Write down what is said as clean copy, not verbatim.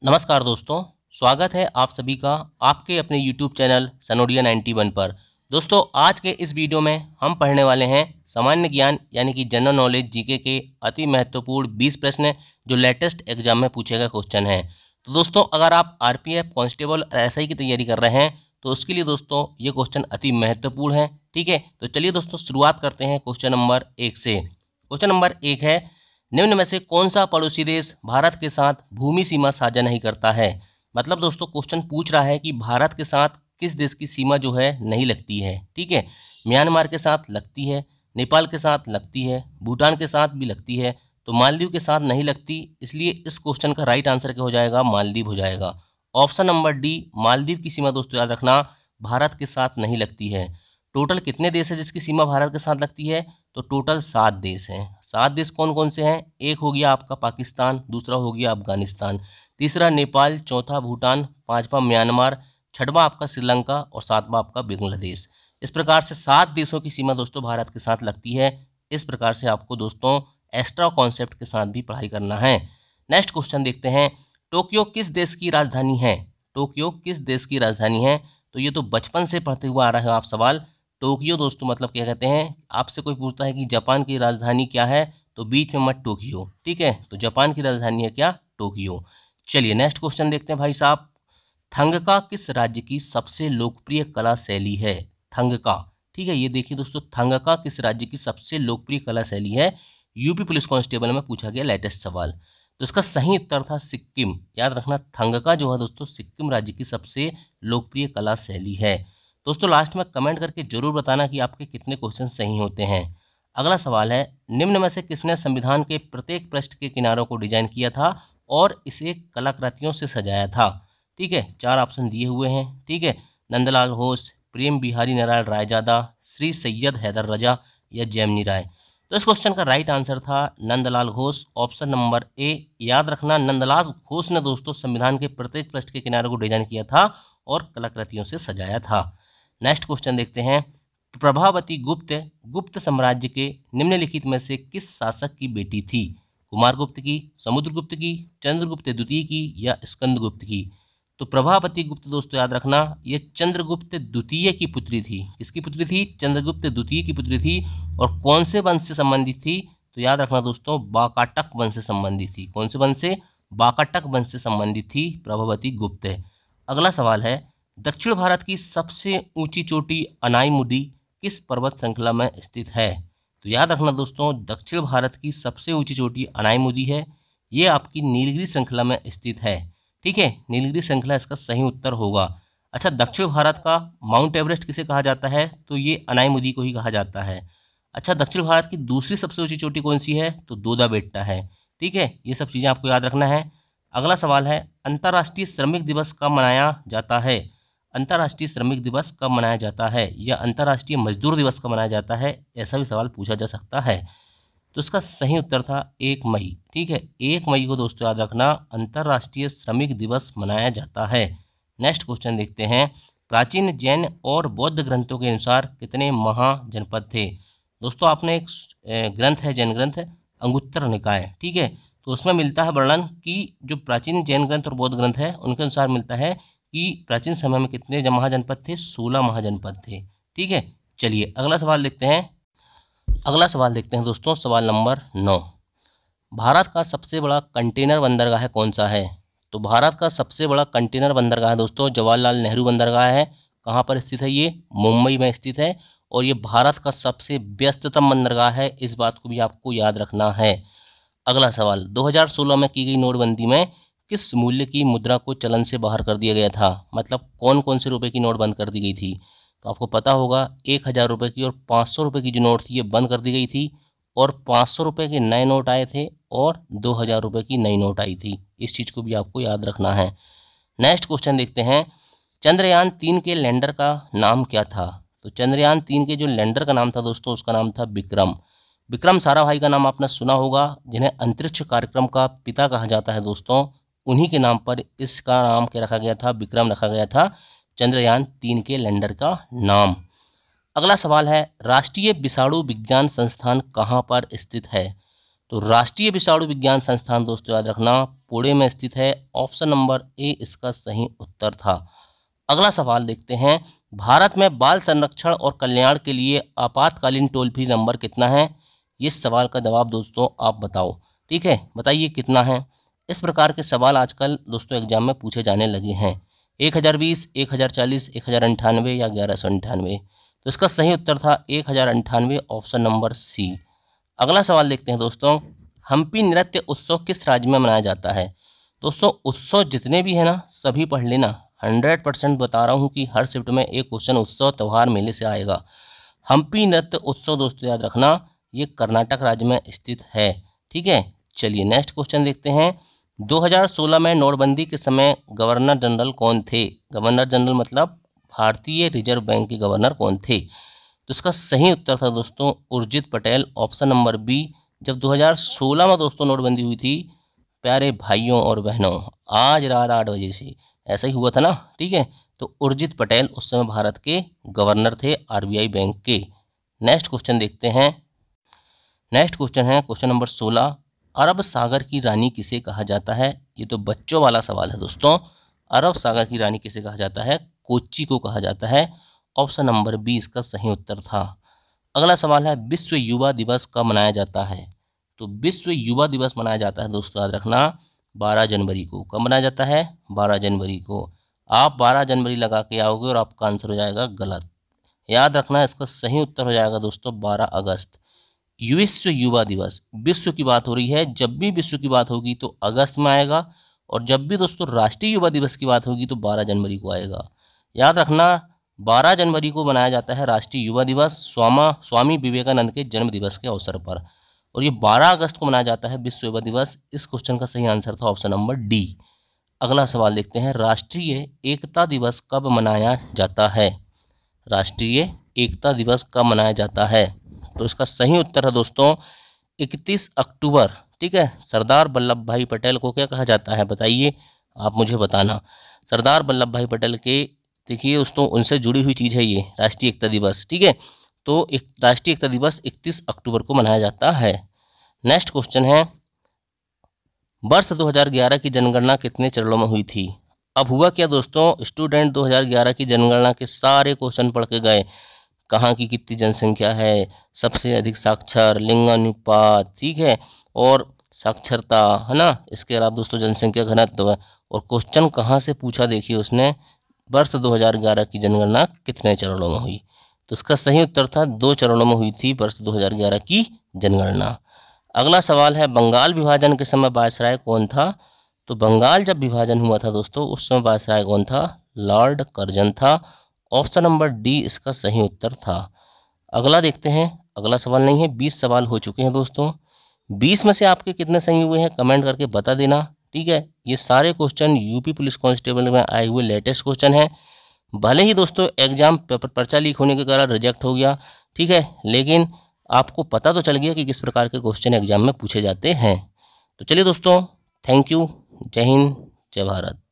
नमस्कार दोस्तों, स्वागत है आप सभी का आपके अपने YouTube चैनल सनोडिया 91 पर। दोस्तों, आज के इस वीडियो में हम पढ़ने वाले हैं सामान्य ज्ञान यानी कि जनरल नॉलेज जीके के अति महत्वपूर्ण 20 प्रश्न जो लेटेस्ट एग्जाम में पूछे गए क्वेश्चन हैं। तो दोस्तों, अगर आप आरपीएफ, कांस्टेबल और एसआई की तैयारी कर रहे हैं तो उसके लिए दोस्तों ये क्वेश्चन अति महत्वपूर्ण है। ठीक है, तो चलिए दोस्तों शुरुआत करते हैं क्वेश्चन नंबर 1 से। क्वेश्चन नंबर 1 है, निम्न में से कौन सा पड़ोसी देश भारत के साथ भूमि सीमा साझा नहीं करता है। मतलब दोस्तों क्वेश्चन पूछ रहा है कि भारत के साथ किस देश की सीमा जो है नहीं लगती है। ठीक है, म्यांमार के साथ लगती है, नेपाल के साथ लगती है, भूटान के साथ भी लगती है, तो मालदीव के साथ नहीं लगती। इसलिए इस क्वेश्चन का राइट आंसर क्या हो जाएगा, मालदीव हो जाएगा। ऑप्शन नंबर डी, मालदीव की सीमा दोस्तों याद रखना भारत के साथ नहीं लगती है। टोटल कितने देश है जिसकी सीमा भारत के साथ लगती है, तो टोटल 7 देश हैं। 7 देश कौन कौन से हैं, एक हो गया आपका पाकिस्तान, दूसरा हो गया अफगानिस्तान, तीसरा नेपाल, चौथा भूटान, पांचवा म्यांमार, छठवां आपका श्रीलंका और सातवां आपका बांग्लादेश। इस प्रकार से 7 देशों की सीमा दोस्तों भारत के साथ लगती है। इस प्रकार से आपको दोस्तों एक्स्ट्रा कॉन्सेप्ट के साथ भी पढ़ाई करना है। नेक्स्ट क्वेश्चन देखते हैं, टोक्यो किस देश की राजधानी है। टोक्यो किस देश की राजधानी है, तो ये तो बचपन से पढ़ते हुए आ रहे हो आप सवाल। टोक्यो दोस्तों मतलब क्या कहते हैं, आपसे कोई पूछता है कि जापान की राजधानी क्या है, तो बीच में मत टोक्यो। ठीक है, तो जापान की राजधानी है क्या, टोक्यो। चलिए नेक्स्ट क्वेश्चन देखते हैं भाई साहब, थंगका किस राज्य की सबसे लोकप्रिय कला शैली है। थंगका, ठीक है, ये देखिए दोस्तों, थंगका किस राज्य की सबसे लोकप्रिय कला शैली है। यूपी पुलिस कांस्टेबल में पूछा गया लेटेस्ट सवाल। तो इसका सही उत्तर था सिक्किम। याद रखना, थंगका जो है दोस्तों सिक्किम राज्य की सबसे लोकप्रिय कला शैली है। दोस्तों लास्ट में कमेंट करके जरूर बताना कि आपके कितने क्वेश्चन सही होते हैं। अगला सवाल है, निम्न में से किसने संविधान के प्रत्येक पृष्ठ के किनारों को डिजाइन किया था और इसे कलाकृतियों से सजाया था। ठीक है, 4 ऑप्शन दिए हुए हैं। ठीक है, नंदलाल घोष, प्रेम बिहारी नारायण रायजादा, श्री सैयद हैदर रजा या जैमिनी राय। तो इस क्वेश्चन का राइट आंसर था Nandlal Ghosh, option number A. याद रखना, नंदलाल घोष ने दोस्तों संविधान के प्रत्येक पृष्ठ के किनारों को डिजाइन किया था और कलाकृतियों से सजाया था। नेक्स्ट क्वेश्चन देखते हैं, प्रभावती गुप्त गुप्त साम्राज्य के निम्नलिखित में से किस शासक की बेटी थी। कुमारगुप्त की, समुद्रगुप्त की, चंद्रगुप्त द्वितीय की या स्कंदगुप्त की। तो प्रभावती गुप्त दोस्तों याद रखना ये चंद्रगुप्त द्वितीय की पुत्री थी। किसकी पुत्री थी, चंद्रगुप्त द्वितीय की पुत्री थी। और कौन से वंश से संबंधित थी, तो याद रखना दोस्तों वाकाटक वंश से संबंधित थी। कौन से वंश से, वाकाटक वंश से संबंधित थी प्रभावती गुप्त। अगला सवाल है, दक्षिण भारत की सबसे ऊंची चोटी अनाईमुदी किस पर्वत श्रृंखला में स्थित है। तो याद रखना दोस्तों दक्षिण भारत की सबसे ऊंची चोटी अनाईमुदी है। ये आपकी नीलगिरी श्रृंखला में स्थित है। ठीक है, नीलगिरी श्रृंखला इसका सही उत्तर होगा। अच्छा, दक्षिण भारत का माउंट एवरेस्ट किसे कहा जाता है, तो ये अनाईमुदी को ही कहा जाता है। अच्छा, दक्षिण भारत की दूसरी सबसे ऊंची चोटी कौन सी है, तो दोदा बेट्टा है। ठीक है, ये सब चीज़ें आपको याद रखना है। अगला सवाल है, अंतर्राष्ट्रीय श्रमिक दिवस कब मनाया जाता है। अंतर्राष्ट्रीय श्रमिक दिवस कब मनाया जाता है या अंतर्राष्ट्रीय मजदूर दिवस कब मनाया जाता है, ऐसा भी सवाल पूछा जा सकता है। तो इसका सही उत्तर था 1 मई। ठीक है, 1 मई को दोस्तों याद रखना अंतर्राष्ट्रीय श्रमिक दिवस मनाया जाता है। नेक्स्ट क्वेश्चन देखते हैं, प्राचीन जैन और बौद्ध ग्रंथों के अनुसार कितने महाजनपद थे। दोस्तों आपने एक ग्रंथ है, जैन ग्रंथ अंगुत्तर निकाय। ठीक है, तो उसमें मिलता है वर्णन कि जो प्राचीन जैन ग्रंथ और बौद्ध ग्रंथ है उनके अनुसार मिलता है कि प्राचीन समय में कितने महाजनपद थे, 16 महाजनपद थे। ठीक है, चलिए अगला सवाल देखते हैं। अगला सवाल देखते हैं दोस्तों, सवाल नंबर 9, भारत का सबसे बड़ा कंटेनर बंदरगाह कौन सा है। तो भारत का सबसे बड़ा कंटेनर बंदरगाह दोस्तों जवाहरलाल नेहरू बंदरगाह है। कहाँ पर स्थित है, ये मुंबई में स्थित है और ये भारत का सबसे व्यस्ततम बंदरगाह है। इस बात को भी आपको याद रखना है। अगला सवाल, 2016 में की गई नोटबंदी में किस मूल्य की मुद्रा को चलन से बाहर कर दिया गया था। मतलब कौन कौन से रुपए की नोट बंद कर दी गई थी। तो आपको पता होगा 1000 रुपये की और 500 रुपये की जो नोट थी ये बंद कर दी गई थी और 500 रुपये के नए नोट आए थे और 2000 रुपये की नई नोट आई थी। इस चीज़ को भी आपको याद रखना है। नेक्स्ट क्वेश्चन देखते हैं, चंद्रयान 3 के लैंडर का नाम क्या था। तो चंद्रयान 3 के जो लैंडर का नाम था दोस्तों उसका नाम था विक्रम। विक्रम साराभाई का नाम आपने सुना होगा, जिन्हें अंतरिक्ष कार्यक्रम का पिता कहा जाता है दोस्तों। उन्हीं के नाम पर इसका नाम क्या रखा गया था, विक्रम रखा गया था चंद्रयान 3 के लैंडर का नाम। अगला सवाल है, राष्ट्रीय विषाणु विज्ञान संस्थान कहाँ पर स्थित है। तो राष्ट्रीय विषाणु विज्ञान संस्थान दोस्तों याद रखना पुणे में स्थित है। ऑप्शन नंबर ए इसका सही उत्तर था। अगला सवाल देखते हैं, भारत में बाल संरक्षण और कल्याण के लिए आपातकालीन टोल फ्री नंबर कितना है? इस सवाल का जवाब दोस्तों आप बताओ। ठीक है, बताइए कितना है। इस प्रकार के सवाल आजकल दोस्तों एग्जाम में पूछे जाने लगे हैं। 1020, 1040, 1098 या 1198। तो इसका सही उत्तर था 1098, ऑप्शन नंबर सी। अगला सवाल देखते हैं दोस्तों, हम्पी नृत्य उत्सव किस राज्य में मनाया जाता है? दोस्तों उत्सव जितने भी है ना सभी पढ़ लेना। 100% बता रहा हूँ कि हर शिफ्ट में एक क्वेश्चन उत्सव त्यौहार मेले से आएगा। हम्पी नृत्य उत्सव दोस्तों याद रखना ये कर्नाटक राज्य में स्थित है। ठीक है, चलिए नेक्स्ट क्वेश्चन देखते हैं। 2016 में नोटबंदी के समय गवर्नर जनरल कौन थे? गवर्नर जनरल मतलब भारतीय रिजर्व बैंक के गवर्नर कौन थे? तो इसका सही उत्तर था दोस्तों Urjit Patel, option number B. जब 2016 में दोस्तों नोटबंदी हुई थी प्यारे भाइयों और बहनों, आज रात 8 बजे से ऐसा ही हुआ था ना। ठीक है, तो उर्जित पटेल उस समय भारत के गवर्नर थे आरबीआई बैंक के। नेक्स्ट क्वेश्चन देखते हैं। नेक्स्ट क्वेश्चन है क्वेश्चन नंबर 16, अरब सागर की रानी किसे कहा जाता है? ये तो बच्चों वाला सवाल है दोस्तों। अरब सागर की रानी किसे कहा जाता है? कोच्चि को कहा जाता है। ऑप्शन नंबर बी इसका सही उत्तर था। अगला सवाल है, विश्व युवा दिवस कब मनाया जाता है? तो विश्व युवा दिवस मनाया जाता है दोस्तों याद रखना 12 जनवरी को। कब मनाया जाता है? 12 जनवरी को। आप 12 जनवरी लगा के आओगे और आपका आंसर हो जाएगा गलत। याद रखना इसका सही उत्तर हो जाएगा दोस्तों 12 अगस्त। विश्व युवा दिवस, विश्व की बात हो रही है, जब भी विश्व की बात होगी तो अगस्त में आएगा, और जब भी दोस्तों राष्ट्रीय युवा दिवस की बात होगी तो 12 जनवरी को आएगा। याद रखना 12 जनवरी को मनाया जाता है राष्ट्रीय युवा दिवस स्वामी विवेकानंद के जन्म दिवस के अवसर पर, और ये 12 अगस्त को मनाया जाता है विश्व युवा दिवस। इस क्वेश्चन का सही आंसर था ऑप्शन नंबर डी। अगला सवाल देखते हैं, राष्ट्रीय एकता दिवस कब मनाया जाता है? राष्ट्रीय एकता दिवस कब मनाया जाता है? तो इसका सही उत्तर है दोस्तों 31 अक्टूबर। ठीक है, सरदार वल्लभ भाई पटेल को क्या कहा जाता है बताइए, आप मुझे बताना। सरदार वल्लभ भाई पटेल के देखिए दोस्तों उनसे जुड़ी हुई चीज़ है ये राष्ट्रीय एकता दिवस। ठीक है, तो एक राष्ट्रीय एकता दिवस 31 अक्टूबर को मनाया जाता है। नेक्स्ट क्वेश्चन है, वर्ष 2011 की जनगणना कितने चरणों में हुई थी? अब हुआ क्या दोस्तों, स्टूडेंट 2011 की जनगणना के सारे क्वेश्चन पढ़ के गए। कहाँ की कितनी जनसंख्या है, सबसे अधिक साक्षर, लिंगानुपात, ठीक है, और साक्षरता है ना, इसके अलावा दोस्तों जनसंख्या घनत्व, और क्वेश्चन कहाँ से पूछा देखिए उसने, वर्ष 2011 की जनगणना कितने चरणों में हुई? तो इसका सही उत्तर था 2 चरणों में हुई थी वर्ष 2011 की जनगणना। अगला सवाल है, बंगाल विभाजन के समय वायसराय कौन था? तो बंगाल जब विभाजन हुआ था दोस्तों उस समय वायसराय कौन था? लॉर्ड कर्जन था। ऑप्शन नंबर डी इसका सही उत्तर था। अगला देखते हैं। अगला सवाल नहीं है, 20 सवाल हो चुके हैं दोस्तों। 20 में से आपके कितने सही हुए हैं कमेंट करके बता देना। ठीक है, ये सारे क्वेश्चन यूपी पुलिस कांस्टेबल में आए हुए लेटेस्ट क्वेश्चन हैं। भले ही दोस्तों एग्जाम पेपर पर्चा लीक होने के कारण रिजेक्ट हो गया, ठीक है, लेकिन आपको पता तो चल गया कि किस प्रकार के क्वेश्चन एग्जाम में पूछे जाते हैं। तो चलिए दोस्तों, थैंक यू, जय हिंद, जय भारत।